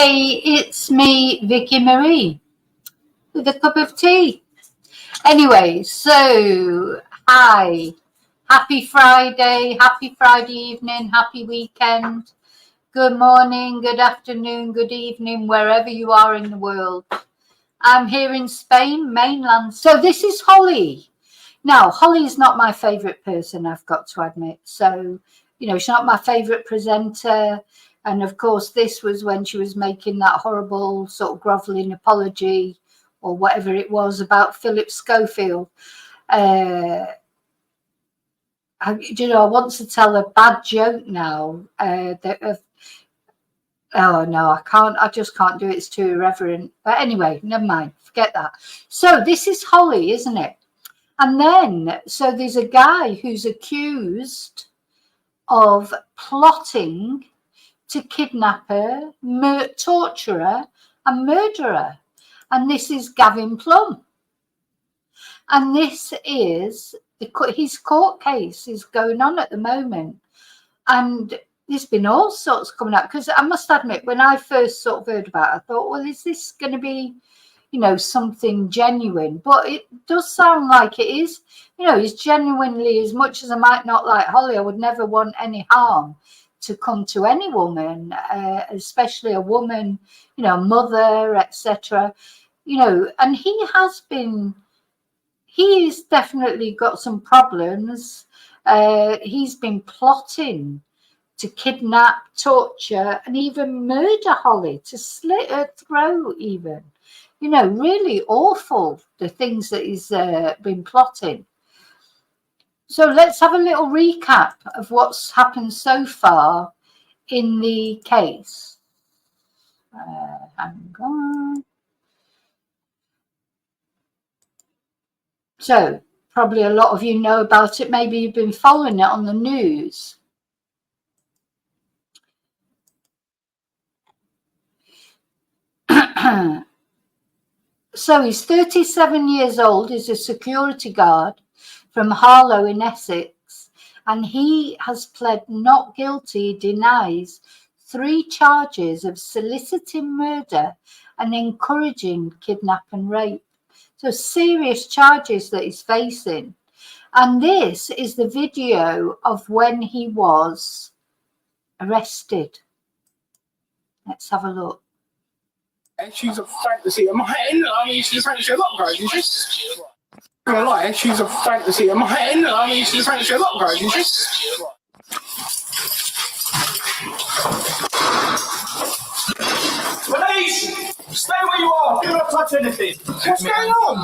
Hey, it's me, Vicky Marie, with a cup of tea. Anyway, so, hi. Happy Friday evening, happy weekend. Good morning, good afternoon, good evening, wherever you are in the world. I'm here in Spain, mainland. So this is Holly. Now, Holly is not my favourite person, I've got to admit. So, she's not my favourite presenter. And of course, this was when she was making that horrible sort of grovelling apology or whatever it was about Philip Schofield. I want to tell a bad joke now. Oh no, I can't. I just can't do it. It's too irreverent. But anyway, never mind. Forget that. So this is Holly, isn't it? And then, so there's a guy who's accused of plotting to kidnap her, torture her, and murder her. And this is Gavin Plum. And this is his court case is going on at the moment. And there's been all sorts coming up. Because I must admit, when I first sort of heard about it, I thought, well, is this going to be, something genuine? But it does sound like it is. It's genuinely, as much as I might not like Holly, I would never want any harm to come to any woman, especially a woman, mother, etc. And he's definitely got some problems. He's been plotting to kidnap, torture, and even murder Holly, to slit her throat even. Really awful, the things that he's been plotting. So let's have a little recap of what's happened so far in the case. Hang on. So probably a lot of you know about it. Maybe you've been following it on the news. So he's 37 years old. He's a security guard from Harlow in Essex, and he has pled not guilty. He denies 3 charges of soliciting murder and encouraging kidnap and rape. So serious charges that he's facing. And this is the video of when he was arrested. Let's have a look. She's a fantasy of mine. I mean, she's a fantasy of a lot, guys, isn't she? I'm gonna lie, she's a fantasy of mine. I mean, she's a fantasy of a lot, guys, isn't she? Police! Stay where you are! Do not touch anything! What's going on?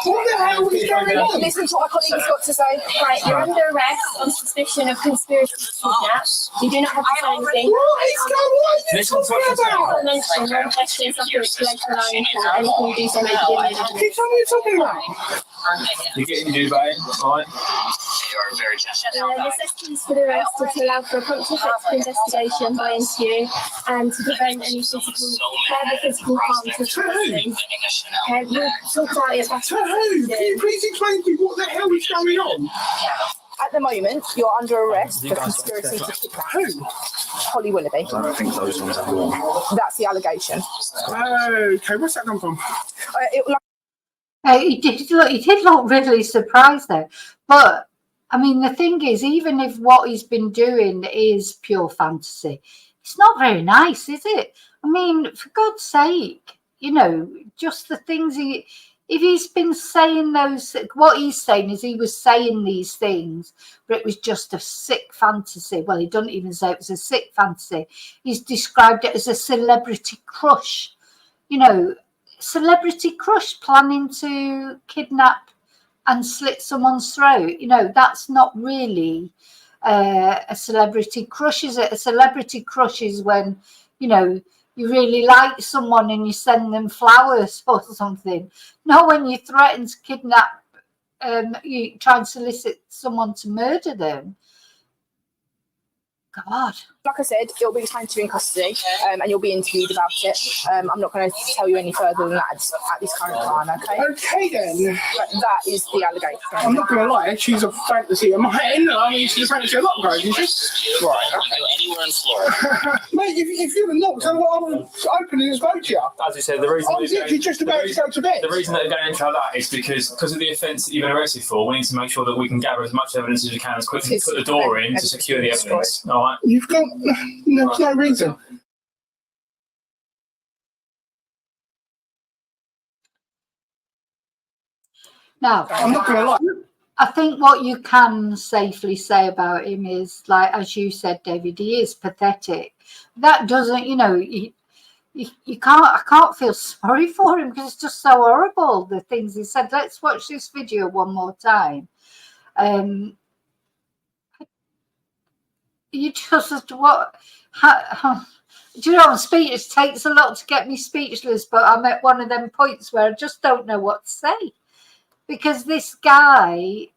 What the hell is going on? Listen to what our colleague has got to say. Right, you're under arrest on suspicion of conspiracy to kidnap. You do not have to say anything. What is going on? What are you talking about? Mention one question, something which relates to lying for anything you do so make it Can you tell me what you're talking about? You're getting new, babe, alright? The necessities for the arrest are to allow for a prompt and effective investigation by interview and to prevent any further physical harm to the person. We'll talk about it after. To who? Can you please explain to me what the hell is going on? At the moment, you're under arrest for conspiracy to kidnap. Who? Holly Willoughby. I don't think those ones are warm. That's the allegation. Okay, where's that come from? He did look really surprised there. But, I mean, the thing is, even if what he's been doing is pure fantasy, it's not very nice, is it? I mean, for God's sake, just the things if he's been saying what he's saying is he was saying these things, but it was just a sick fantasy. Well, he doesn't even say it was a sick fantasy. He's described it as a celebrity crush, celebrity crush planning to kidnap and slit someone's throat. That's not really a celebrity crush, is it? A celebrity crush is when, you really like someone and you send them flowers or something. Not when you threaten to kidnap, you try and solicit someone to murder them. God, Like I said, it'll be time to in custody, and you'll be interviewed about it. I'm not going to tell you any further than that at this current time, okay? Okay then. But that is the allegation. I'm not going to lie, she's a fantasy of mine. I mean, she's a fantasy of upgrade, isn't she? Right. Okay. Anywhere in Florida. Mate, if you'd have knocked, I would have opened and spoke to you. As you said, the reason I was literally just about to go to bed. The reason that they're going into that is because of the offence that you've been arrested for. We need to make sure that we can gather as much evidence as we can as quickly as put the door in to secure the evidence. All right. You've got no reason. Now, I'm not going to lie. I think what you can safely say about him is, like, as you said, David, he is pathetic. That doesn't, you know, you can't, I can't feel sorry for him because it's just so horrible, the things he said. Let's watch this video one more time. You just, what, do you know, I'm speechless. It takes a lot to get me speechless, but I'm at one of them points where I just don't know what to say. Because this guy,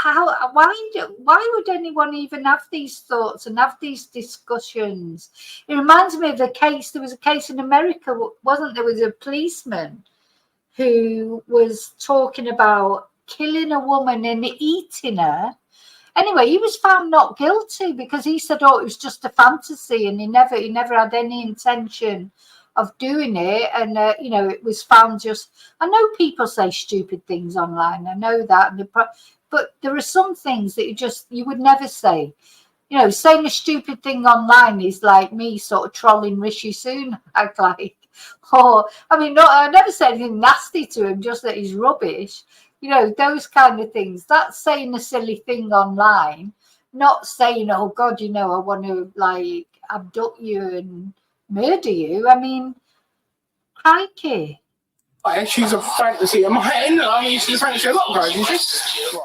why would anyone even have these thoughts and have these discussions? It reminds me of a case. There was a case in America, wasn't there? Was a policeman who was talking about killing a woman and eating her. Anyway, he was found not guilty because he said, "Oh, it was just a fantasy," and he never had any intention of doing it. And you know, it was found just. I know people say stupid things online. I know that, but there are some things that you would never say. You know, saying a stupid thing online is like me sort of trolling Rishi Sunak, like, or I mean, I never said anything nasty to him, just that he's rubbish. You know, those kind of things. That's saying a silly thing online, not saying, "Oh God, you know, I want to like abduct you and murder you." I mean, crikey. She's a fantasy of mine. I mean, she's a fantasy of upgrade, isn't she?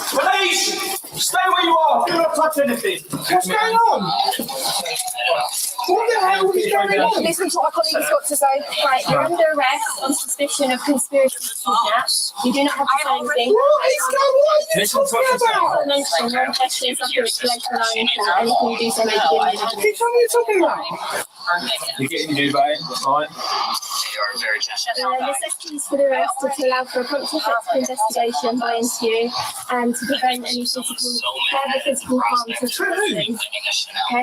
Police! Stay where you are. Do not touch anything. What's going on? What the hell is going on? Listen to what my colleague's got to say. Right, you're under arrest on suspicion of conspiracy to kidnap. You do not have to say anything. What is going on? What are you Listen to talking what she's about? Don't mention your questions of your select line for anything you do so make it Can you tell me what you're talking about? You're getting new, babe. All right. necessities for the arrest are to allow for a prompt and effective investigation by interview and to prevent any further physical harm to the person.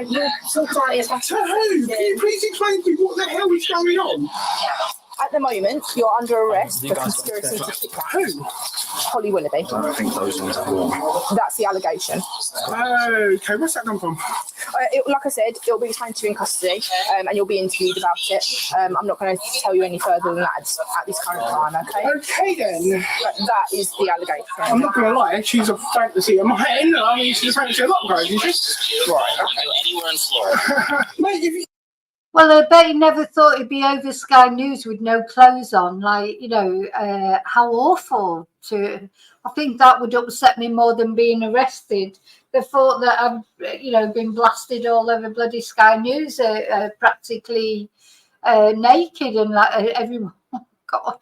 We'll talk about it back. To who? Can you please explain to me what the hell is going on? At the moment, you're under arrest for conspiracy to kidnap. Who? Holly Willoughby. I think those ones are warm. That's the allegation. Okay, where's that come from? Like I said, it'll be time to in custody, and you'll be interviewed about it. I'm not going to tell you any further than that at this current time, okay? Okay then. But that is the allegation. I'm not going to lie, she's a fantasy of mine. I mean, she's a fantasy of upgrade, isn't she? Right. Okay. Anywhere in Florida. Mate, if you... Well, I bet he never thought he'd be over Sky News with no clothes on. Like, you know, how awful to... I think that would upset me more than being arrested. The thought that I've, you know, been blasted all over bloody Sky News, practically naked and like everyone... God...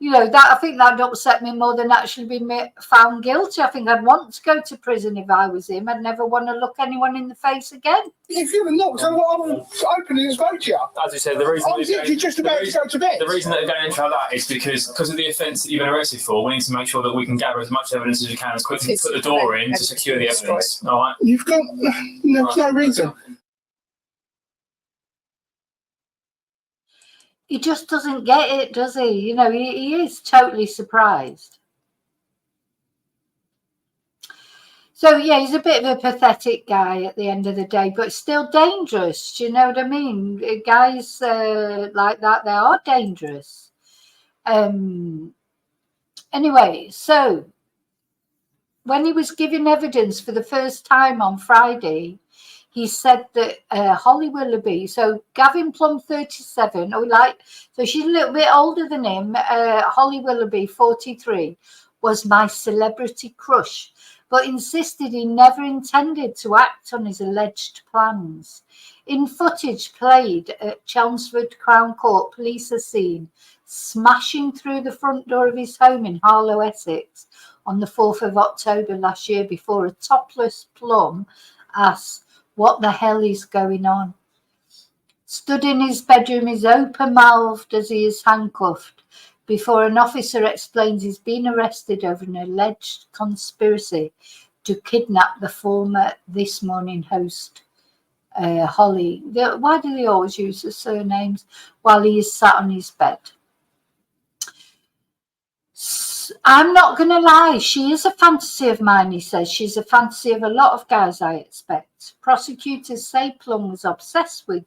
You know, that I think that'd upset me more than actually being found guilty. I think I'd want to go to prison if I was him. I'd never want to look anyone in the face again. If you'd have knocked, I would have opened and spoke to you. As you said, the reason I was literally just about to go to bed. The reason that they're going into that is because of the offence that you've been arrested for. We need to make sure that we can gather as much evidence as we can as quickly as put the door in to secure the evidence. All right. You've got no reason. He just doesn't get it, does he? You know, he is totally surprised. So, yeah, he's a bit of a pathetic guy at the end of the day, but still dangerous. Do you know what I mean? Guys like that, they are dangerous. Anyway, so when he was giving evidence for the first time on Friday, he said that Holly Willoughby, so Gavin Plum, 37, so she's a little bit older than him, Holly Willoughby, 43, was my celebrity crush, but insisted he never intended to act on his alleged plans. In footage played at Chelmsford Crown Court, police are seen smashing through the front door of his home in Harlow, Essex, on the 4th of October last year before a topless Plum asks, "What the hell is going on?" Stood in his bedroom is open-mouthed as he is handcuffed before an officer explains he's been arrested over an alleged conspiracy to kidnap the former This Morning host, Holly. Why do they always use the surnames while he is sat on his bed? I'm not going to lie, she is a fantasy of mine, he says. She's a fantasy of a lot of guys, I expect. Prosecutors say Plum was obsessed with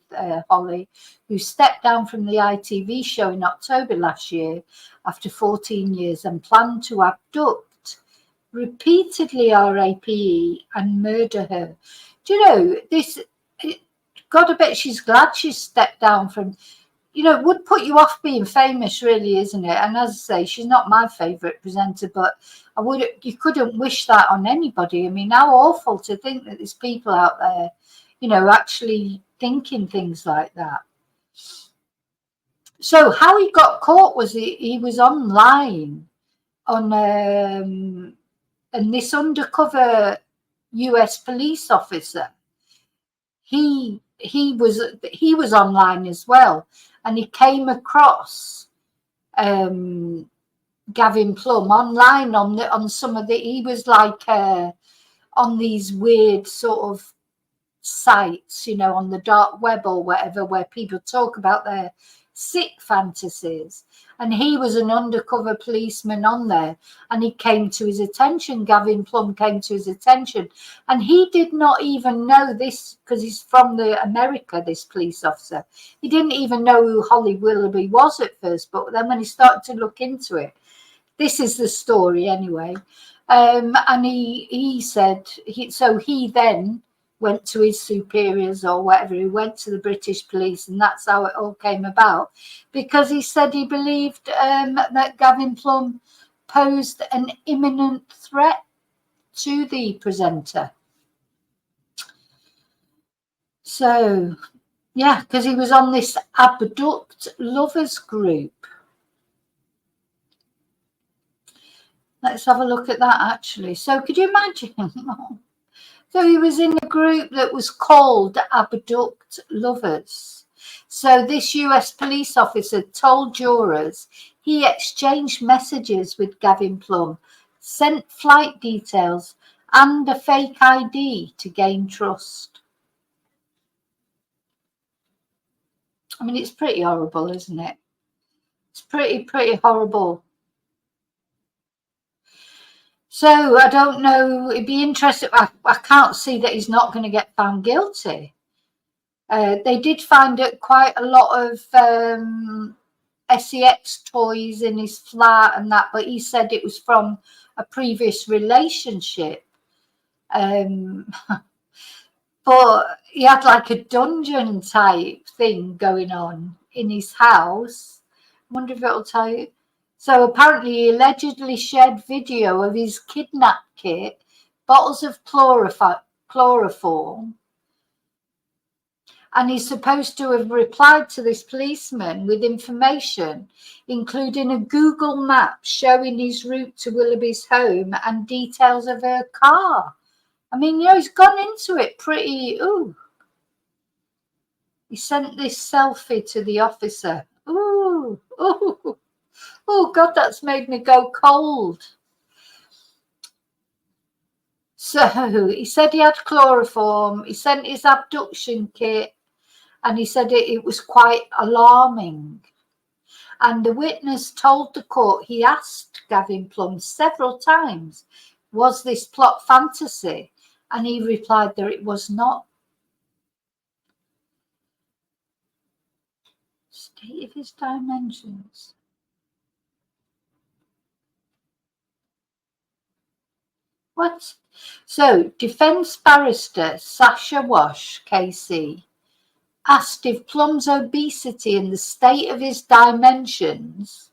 Holly, who stepped down from the ITV show in October last year after 14 years and planned to abduct, repeatedly RAPE, and murder her. Do you know, God, I bet she's glad she stepped down from... it would put you off being famous, really, isn't it? And as I say, she's not my favourite presenter, but you couldn't wish that on anybody. I mean, how awful to think that there's people out there, actually thinking things like that. So how he got caught was he was online on, and this undercover US police officer, he was online as well. And he came across Gavin Plum online on some of he was like on these weird sort of sites, on the dark web or whatever, where people talk about their sick fantasies. And he was an undercover policeman on there, and he came to his attention. Gavin Plum came to his attention, and he did not even know this, because he's from America, this police officer. He didn't even know who Holly Willoughby was at first, but then when he started to look into it, this is the story anyway. And he said, he then went to his superiors or whatever, he went to the British police, and that's how it all came about, because he said he believed that Gavin Plum posed an imminent threat to the presenter. So, yeah, because he was on this abduct lovers group. Let's have a look at that, actually. So could you imagine? So he was in a group that was called Abduct Lovers. So this US police officer told jurors he exchanged messages with Gavin Plum, sent flight details and a fake ID to gain trust. I mean, it's pretty horrible, isn't it? It's pretty horrible. So I don't know, it'd be interesting. I can't see that he's not going to get found guilty. They did find quite a lot of sex toys in his flat and that, but he said it was from a previous relationship. But he had like a dungeon type thing going on in his house. I wonder if it'll tell you. So apparently he allegedly shared video of his kidnap kit, bottles of chloroform, and he's supposed to have replied to this policeman with information, including a Google map showing his route to Willoughby's home and details of her car. I mean, he's gone into it pretty, ooh. He sent this selfie to the officer. Ooh, ooh. Oh, God, that's made me go cold. So he said he had chloroform. He sent his abduction kit, and he said it was quite alarming. And the witness told the court he asked Gavin Plum several times, was this plot fantasy? And he replied that it was not. State of his dimensions. What? So, defence barrister Sasha Wash, KC, asked if Plum's obesity and the state of his dimensions,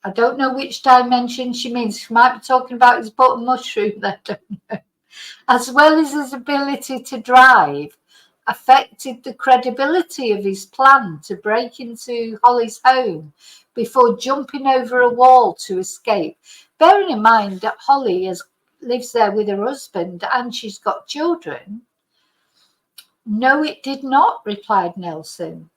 I don't know which dimension she means, she might be talking about his button mushroom, I don't know, as well as his ability to drive, affected the credibility of his plan to break into Holly's home before jumping over a wall to escape. bearing in mind that Holly lives there with her husband and she's got children. No, it did not, replied Nelson.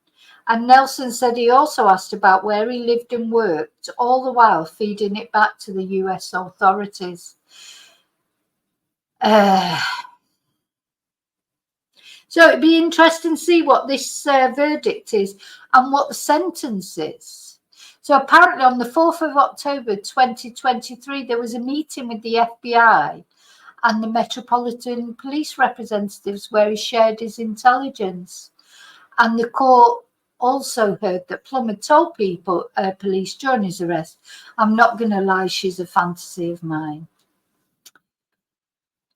And Nelson said he also asked about where he lived and worked, all the while feeding it back to the US authorities. So it'd be interesting to see what this verdict is and what the sentence is. So apparently on the 4th of October 2023, there was a meeting with the FBI and the Metropolitan Police representatives where he shared his intelligence. And the court also heard that Plummer told police during his arrest, I'm not going to lie, she's a fantasy of mine.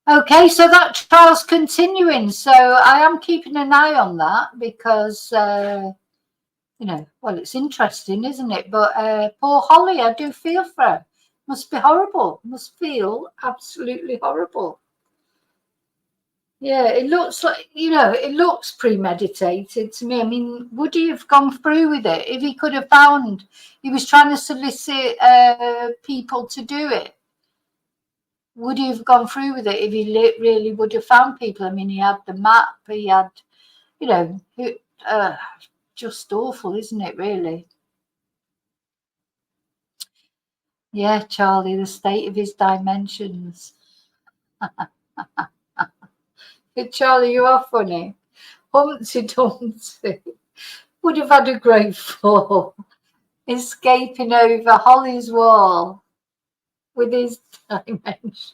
Okay, so that trial's continuing. So I am keeping an eye on that because, you know, well, it's interesting, isn't it? But poor Holly, I do feel for her. Must be horrible. Must feel absolutely horrible. Yeah, it looks like, you know, it looks premeditated to me. I mean, would he have gone through with it if he could have found, he was trying to solicit people to do it? Would he have gone through with it if he really would have found people? I mean, he had the map, he had, you know, just awful, isn't it, really? Yeah, Charlie, the state of his dimensions. Charlie, you are funny. Humpty Dumpty would have had a great fall, escaping over Holly's wall with his dimensions.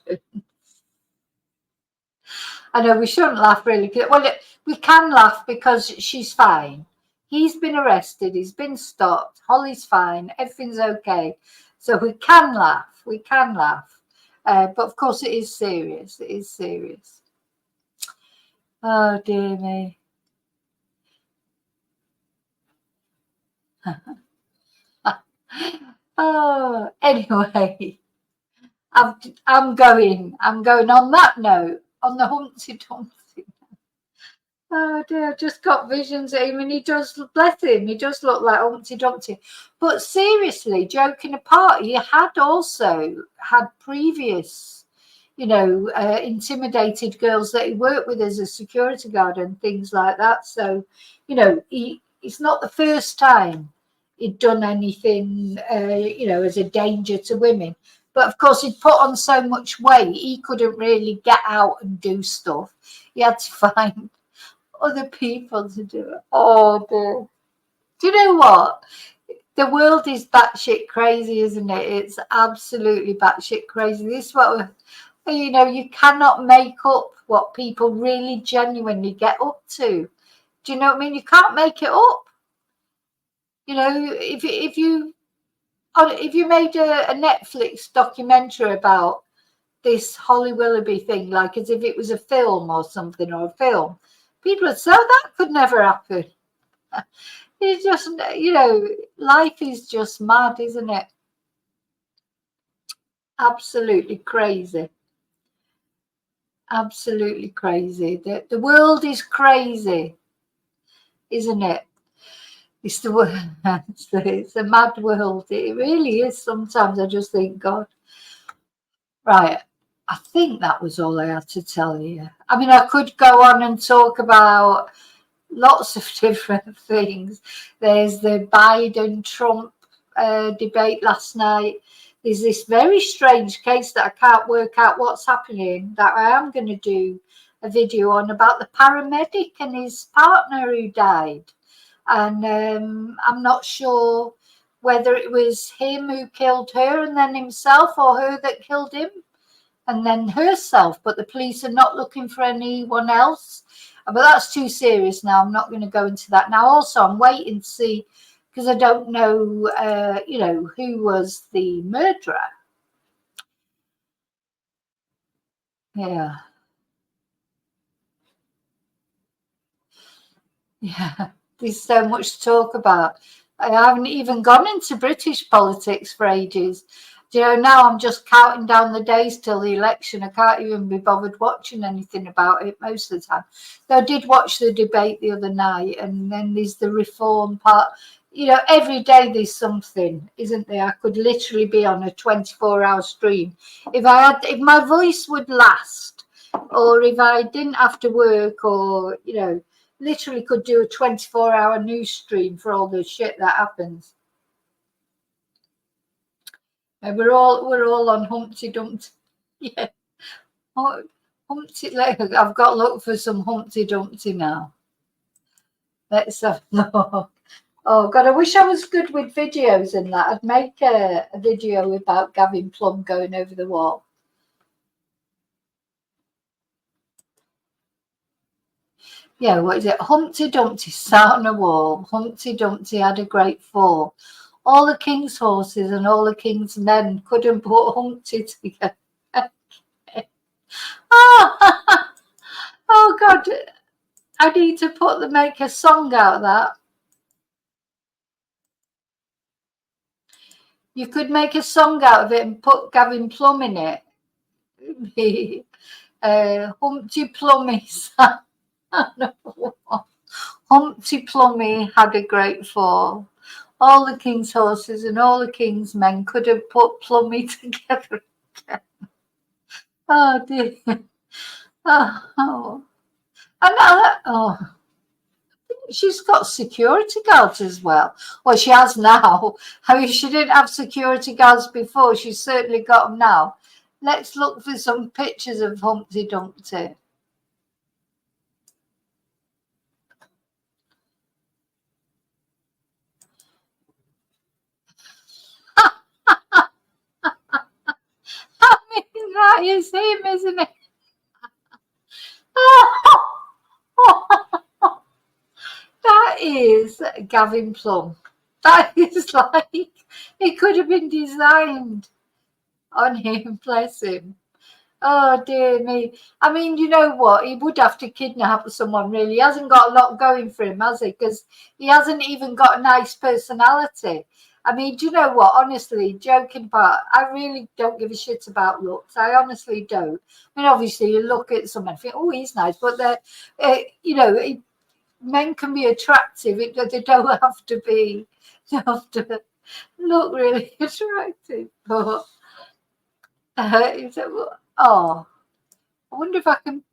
I know we shouldn't laugh, really. Well, we can laugh because she's fine. He's been arrested. He's been stopped. Holly's fine. Everything's okay. So we can laugh. We can laugh. But of course, it is serious. It is serious. Oh, dear me. Oh, anyway, I'm going on that note, on the Humpty Dumpty. Oh dear, I've just got visions of him, and he does, bless him, he does look like Humpty Dumpty. But seriously, joking apart, he had also had previous, you know, intimidated girls that he worked with as a security guard and things like that. So, you know, it's not the first time he'd done anything, you know, as a danger to women. But of course, he'd put on so much weight, he couldn't really get out and do stuff. He had to find other people to do it. Oh, dear. Do you know what? The world is batshit crazy, isn't it? It's absolutely batshit crazy. This is what, you know, you cannot make up what people really genuinely get up to. Do you know what I mean? You can't make it up. You know, if you made a Netflix documentary about this Holly Willoughby thing, like as if it was a film or something, or a film, people would say, oh, that could never happen. It's just, you know, life is just mad, isn't it? Absolutely crazy. Absolutely crazy. The world is crazy, isn't it? It's the world. It's a mad world. It really is. Sometimes I just think, God. Right. I think that was all I had to tell you. I mean, I could go on and talk about lots of different things. There's the Biden-Trump debate last night. There's this very strange case that I can't work out what's happening, that I am going to do a video on, about the paramedic and his partner who died. And I'm not sure whether it was him who killed her and then himself, or her that killed him and then herself. But the police are not looking for anyone else. But that's too serious now. I'm not going to go into that now. Also, I'm waiting to see, because I don't know, you know, who was the murderer. Yeah. Yeah. There's so much to talk about. I haven't even gone into British politics for ages. You know, now I'm just counting down the days till the election. I can't even be bothered watching anything about it most of the time. Though I did watch the debate the other night, and then there's the reform part. you know, every day there's something, isn't there? I could literally be on a 24-hour stream. If my voice would last, or if I didn't have to work, or, you know, literally could do a 24-hour news stream for all the shit that happens. And we're all on Humpty Dumpty. Yeah. Oh, Humpty, I've got to look for some Humpty Dumpty now. Let's have a look. Oh God, I wish I was good with videos and that. I'd make a video about Gavin Plum going over the wall. Yeah, what is it? Humpty Dumpty sat on a wall. Humpty Dumpty had a great fall. All the king's horses and all the king's men couldn't put Humpty together. Oh God, I need to make a song out of that. You could make a song out of it and put Gavin Plum in it. Humpty Plummy sat on a wall. Humpty Plummy had a great fall. All the king's horses and all the king's men couldn't put Plummy together again. Oh dear. Oh. And she's got security guards as well. Well, she has now. I mean, she didn't have security guards before. She's certainly got them now. Let's look for some pictures of Humpty Dumpty. I mean, that is him, isn't it? That is Gavin Plum. That is like, it could have been designed on him, bless him. Oh dear me. I mean, you know what? He would have to kidnap someone, really. He hasn't got a lot going for him, has he? Because he hasn't even got a nice personality. I mean, do you know what? Honestly, joking apart, I really don't give a shit about looks. I honestly don't. I mean, obviously, you look at someone and think, oh, he's nice. But, you know, men can be attractive. They don't have to be, they have to look really attractive. But, oh, I wonder if I can.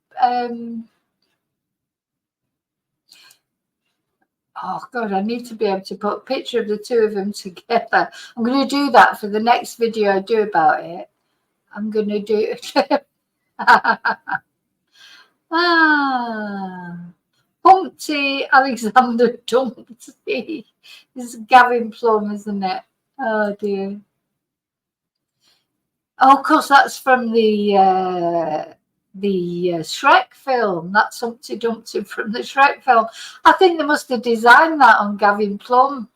Oh God, I need to be able to put a picture of the two of them together. I'm going to do that for the next video I do about it. I'm going to do it. Humpty Alexander Dumpty. This is Gavin Plum, isn't it? Oh dear. Oh, of course, that's from the Shrek film. That's Humpty Dumpty from the Shrek film. I think they must have designed that on Gavin Plum.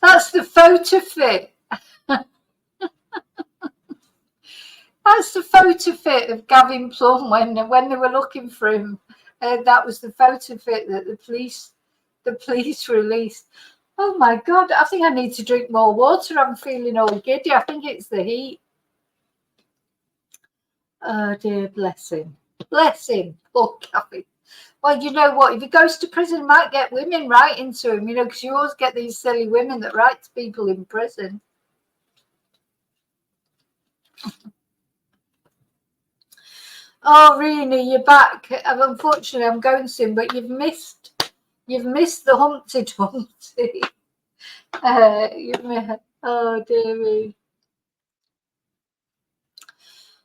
That's the photo fit. That's the photo fit of Gavin Plum when they were looking for him. That was the photo fit that the police released. Oh my God, I think I need to drink more water. I'm feeling all giddy. I think it's the heat. Oh dear, bless him. Bless him. Poor Gavin. Well, you know what? If he goes to prison, he might get women right into him, you know, because you always get these silly women that write to people in prison. Oh, Rini, you're back. Unfortunately, I'm going soon, but you've missed the Humpty Dumpty. Oh dear me.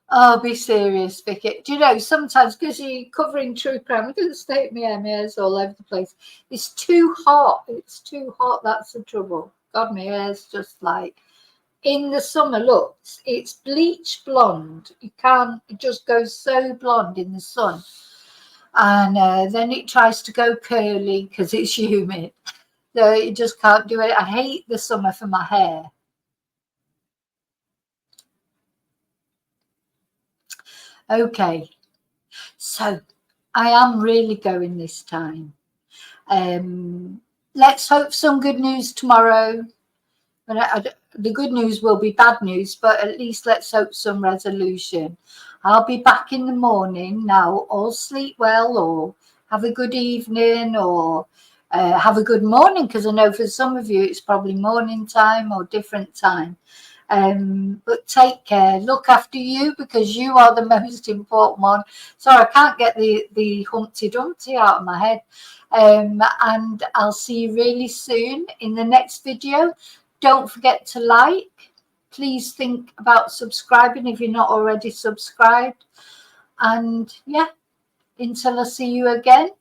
Oh, be serious, Vicki. Do you know, sometimes, because you're covering true crime, I'm going to state my hair's all over the place. It's too hot. It's too hot. That's the trouble. God, my hair's just like, in the summer, look, it's bleach blonde. It just goes so blonde in the sun. And then it tries to go curly because it's humid. So you just can't do it. I hate the summer for my hair. Okay, so I am really going this time. Let's hope some good news tomorrow. The good news will be bad news, but at least let's hope some resolution. I'll be back in the morning now. All sleep well, or have a good evening, or have a good morning, because I know for some of you it's probably morning time or different time. But take care, look after you, because you are the most important one. Sorry, I can't get the Humpty Dumpty out of my head. And I'll see you really soon in the next video. Don't forget to like. Please think about subscribing if you're not already subscribed. And yeah, until I see you again,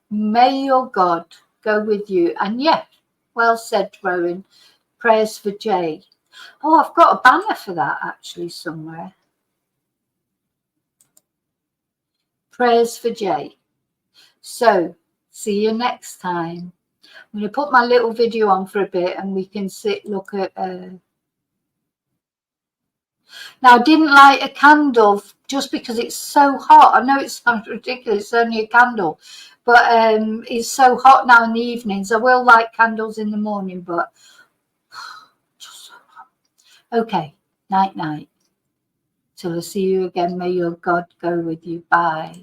may your God go with you. And yeah, well said, Rowan. Prayers for Jay. Oh, I've got a banner for that actually somewhere. Prayers for Jay. So, see you next time. I'm going to put my little video on for a bit and we can look at... Now, I didn't light a candle just because it's so hot. I know it sounds ridiculous, it's only a candle. But it's so hot now in the evenings. I will light candles in the morning, but... just so hot. Okay, night, night. Till I see you again, may your God go with you. Bye.